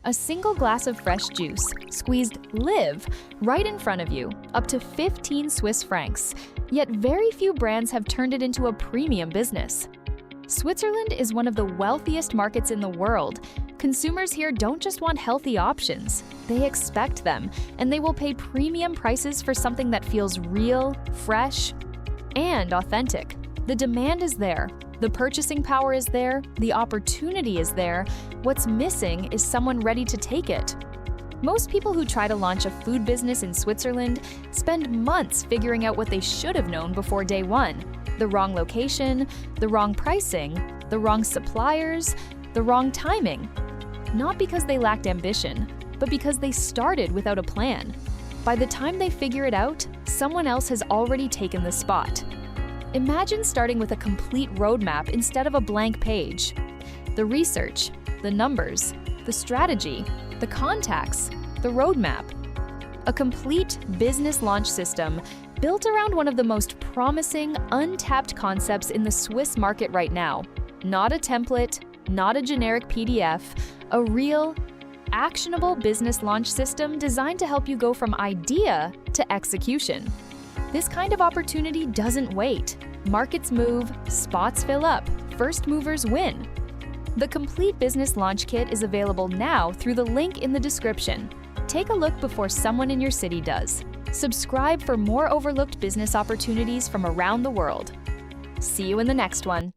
A single glass of fresh juice, squeezed live, right in front of you, up to 15 Swiss francs. Yet very few brands have turned it into a premium business. Switzerland is one of the wealthiest markets in the world. Consumers here don't just want healthy options, they expect them, and they will pay premium prices for something that feels real, fresh, and authentic. The demand is there, the purchasing power is there, the opportunity is there. What's missing is someone ready to take it. Most people who try to launch a food business in Switzerland spend months figuring out what they should have known before day one. The wrong location, the wrong pricing, the wrong suppliers, the wrong timing. Not because they lacked ambition, but because they started without a plan. By the time they figure it out, someone else has already taken the spot. Imagine starting with a complete roadmap instead of a blank page. The research, the numbers, the strategy, the contacts, the roadmap. A complete business launch system built around one of the most promising, untapped concepts in the Swiss market right now. Not a template, not a generic PDF, a real, actionable business launch system designed to help you go from idea to execution. This kind of opportunity doesn't wait. Markets move, spots fill up, first movers win. The complete business launch kit is available now through the link in the description. Take a look before someone in your city does. Subscribe for more overlooked business opportunities from around the world. See you in the next one.